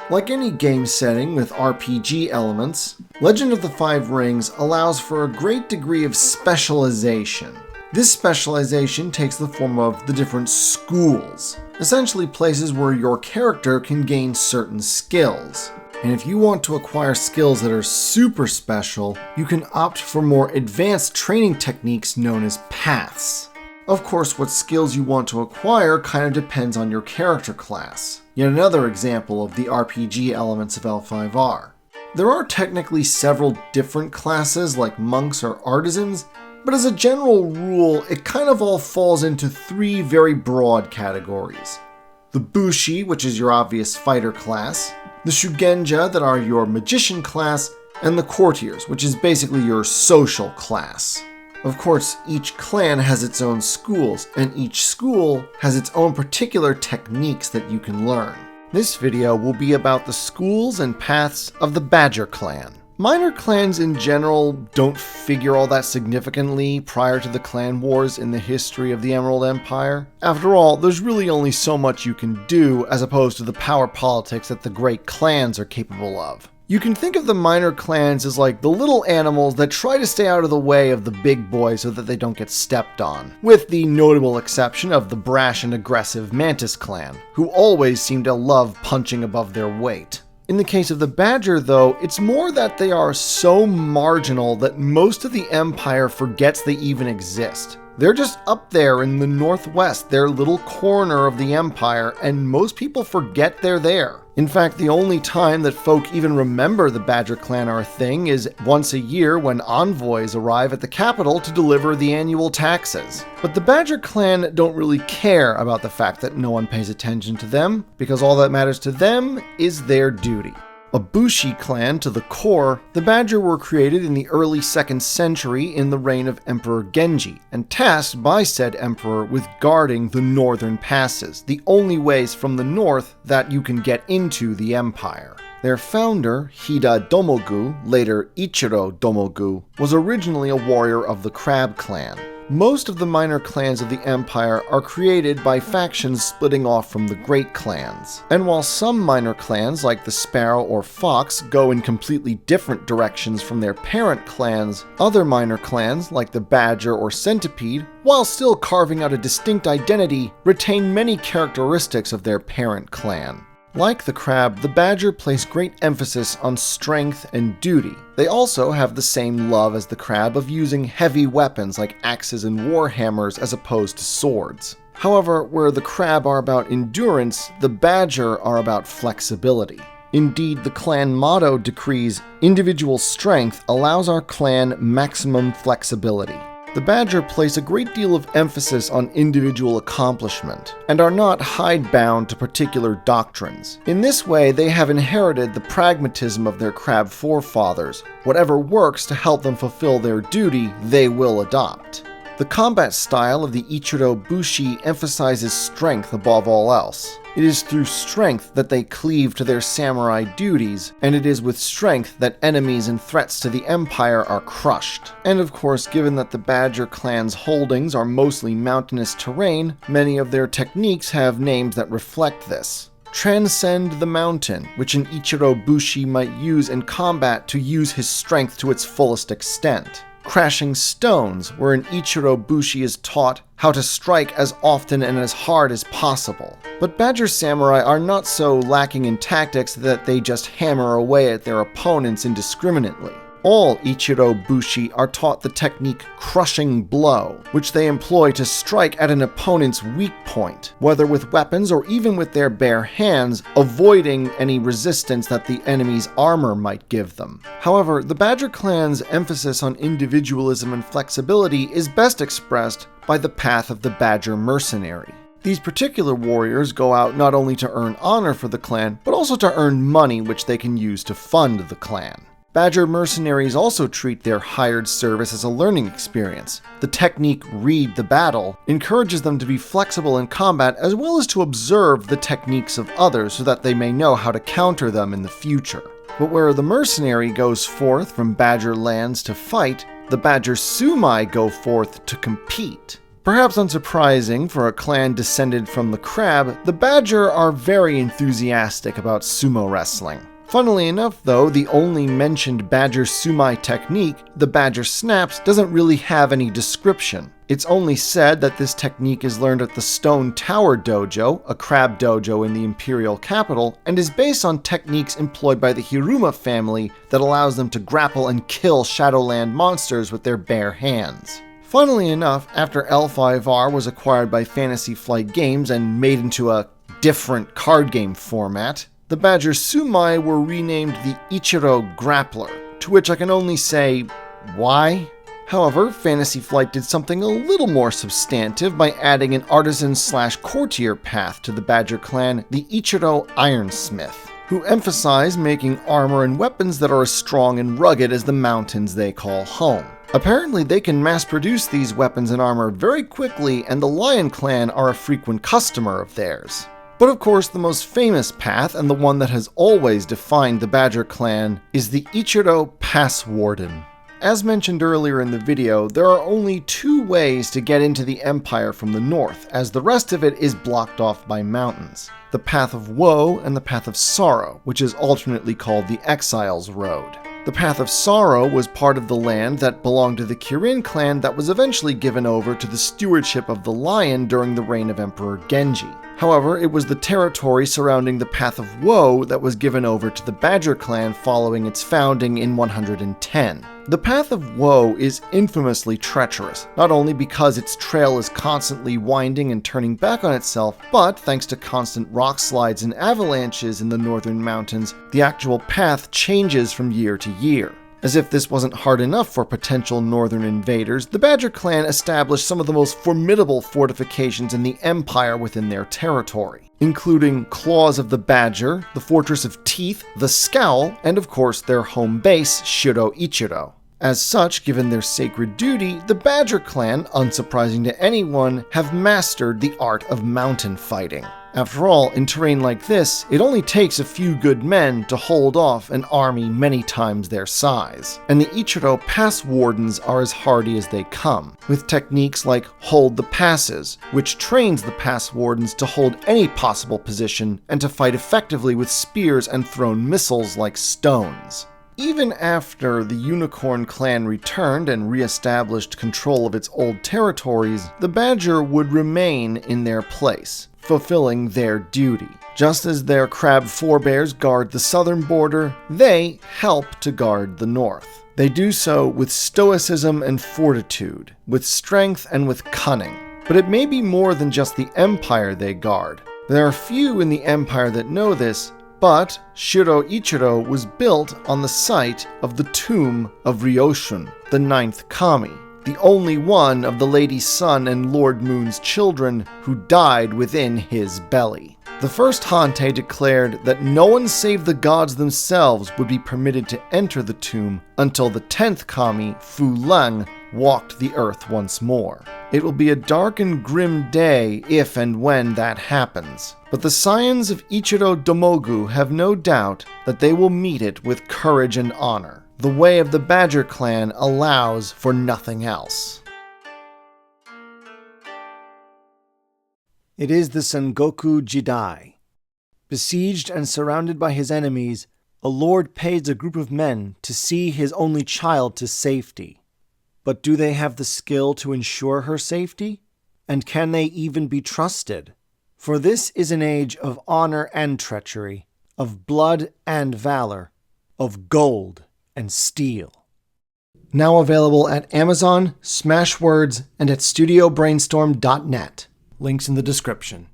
Like any game setting with RPG elements, Legend of the Five Rings allows for a great degree of specialization. This specialization takes the form of the different schools, essentially places where your character can gain certain skills. And if you want to acquire skills that are super special, you can opt for more advanced training techniques known as paths. Of course, what skills you want to acquire kind of depends on your character class. Yet another example of the RPG elements of L5R. There are technically several different classes like monks or artisans, but as a general rule, it kind of all falls into three very broad categories. The bushi, which is your obvious fighter class, the shugenja, that are your magician class, and the courtiers, which is basically your social class. Of course, each clan has its own schools, and each school has its own particular techniques that you can learn. This video will be about the schools and paths of the Badger clan. Minor clans in general don't figure all that significantly prior to the clan wars in the history of the Emerald Empire. After all, there's really only so much you can do as opposed to the power politics that the great clans are capable of. You can think of the minor clans as like the little animals that try to stay out of the way of the big boys so that they don't get stepped on, with the notable exception of the brash and aggressive Mantis clan, who always seem to love punching above their weight. In the case of the Badger, though, it's more that they are so marginal that most of the Empire forgets they even exist. They're just up there in the northwest, their little corner of the Empire, and most people forget they're there. In fact, the only time that folk even remember the Badger clan are a thing is once a year when envoys arrive at the capital to deliver the annual taxes. But the Badger clan don't really care about the fact that no one pays attention to them, because all that matters to them is their duty. A bushi clan to the core, the Badger were created in the early 2nd century in the reign of Emperor Genji, and tasked by said emperor with guarding the northern passes, the only ways from the north that you can get into the empire. Their founder, Hida Domogu, later Ichiro Domogu, was originally a warrior of the Crab clan. Most of the minor clans of the Empire are created by factions splitting off from the great clans. And while some minor clans, like the Sparrow or Fox, go in completely different directions from their parent clans, other minor clans, like the Badger or Centipede, while still carving out a distinct identity, retain many characteristics of their parent clan. Like the Crab, the Badger place great emphasis on strength and duty. They also have the same love as the Crab of using heavy weapons like axes and warhammers as opposed to swords. However, where the Crab are about endurance, the Badger are about flexibility. Indeed, the clan motto decrees, "Individual strength allows our clan maximum flexibility." The Badger place a great deal of emphasis on individual accomplishment, and are not hidebound to particular doctrines. In this way, they have inherited the pragmatism of their Crab forefathers. Whatever works to help them fulfill their duty, they will adopt. The combat style of the Ichiro Bushi emphasizes strength above all else. It is through strength that they cleave to their samurai duties, and it is with strength that enemies and threats to the Empire are crushed. And of course, given that the Badger clan's holdings are mostly mountainous terrain, many of their techniques have names that reflect this. Transcend the mountain, which an Ichiro Bushi might use in combat to use his strength to its fullest extent. Crashing stones, where an Ichiro Bushi is taught how to strike as often and as hard as possible. But Badger samurai are not so lacking in tactics that they just hammer away at their opponents indiscriminately. All Ichiro Bushi are taught the technique Crushing Blow, which they employ to strike at an opponent's weak point, whether with weapons or even with their bare hands, avoiding any resistance that the enemy's armor might give them. However, the Badger clan's emphasis on individualism and flexibility is best expressed by the path of the Badger mercenary. These particular warriors go out not only to earn honor for the clan, but also to earn money which they can use to fund the clan. Badger mercenaries also treat their hired service as a learning experience. The technique Read the Battle encourages them to be flexible in combat as well as to observe the techniques of others so that they may know how to counter them in the future. But where the mercenary goes forth from Badger lands to fight, the Badger Sumai go forth to compete. Perhaps unsurprising for a clan descended from the crab, the badger are very enthusiastic about sumo wrestling. Funnily enough, though, the only mentioned badger sumai technique, the badger snaps, doesn't really have any description. It's only said that this technique is learned at the Stone Tower Dojo, a crab dojo in the imperial capital, and is based on techniques employed by the Hiruma family that allows them to grapple and kill Shadowland monsters with their bare hands. Funnily enough, after L5R was acquired by Fantasy Flight Games and made into a different card game format, the Badger Sumai were renamed the Ichiro Grappler, to which I can only say, why? However, Fantasy Flight did something a little more substantive by adding an artisan/courtier path to the Badger clan, the Ichiro Ironsmith, who emphasize making armor and weapons that are as strong and rugged as the mountains they call home. Apparently, they can mass-produce these weapons and armor very quickly, and the Lion Clan are a frequent customer of theirs. But of course, the most famous path, and the one that has always defined the Badger clan, is the Ichiro Pass Warden. As mentioned earlier in the video, there are only 2 ways to get into the Empire from the north, as the rest of it is blocked off by mountains. The Path of Woe and the Path of Sorrow, which is alternately called the Exiles Road. The Path of Sorrow was part of the land that belonged to the Kirin clan that was eventually given over to the stewardship of the Lion during the reign of Emperor Genji. However, it was the territory surrounding the Path of Woe that was given over to the Badger clan following its founding in 110. The Path of Woe is infamously treacherous, not only because its trail is constantly winding and turning back on itself, but thanks to constant rock slides and avalanches in the northern mountains, the actual path changes from year to year. As if this wasn't hard enough for potential northern invaders, the Badger clan established some of the most formidable fortifications in the Empire within their territory, including Claws of the Badger, the Fortress of Teeth, the Scowl, and of course their home base, Shiro Ichiro. As such, given their sacred duty, the Badger clan, unsurprising to anyone, have mastered the art of mountain fighting. After all, in terrain like this, it only takes a few good men to hold off an army many times their size. And the Ichiro Pass Wardens are as hardy as they come, with techniques like Hold the Passes, which trains the Pass Wardens to hold any possible position and to fight effectively with spears and thrown missiles like stones. Even after the Unicorn clan returned and re-established control of its old territories, the Badger would remain in their place, fulfilling their duty. Just as their crab forebears guard the southern border, they help to guard the north. They do so with stoicism and fortitude, with strength and with cunning. But it may be more than just the Empire they guard. There are few in the Empire that know this, but Shiro Ichiro was built on the site of the tomb of Ryoshun, the 9th kami, the only one of the Lady Sun and Lord Moon's children who died within his belly. The first Hante declared that no one save the gods themselves would be permitted to enter the tomb until the 10th kami, Fu Leng, walked the earth once more. It will be a dark and grim day if and when that happens, but the scions of Ichiro Domogu have no doubt that they will meet it with courage and honor. The way of the Badger clan allows for nothing else. It is the Sengoku Jidai. Besieged and surrounded by his enemies, a lord pays a group of men to see his only child to safety. But do they have the skill to ensure her safety? And can they even be trusted? For this is an age of honor and treachery, of blood and valor, of gold and steel. Now available at Amazon, Smashwords, and at StudioBrainstorm.net. Links in the description.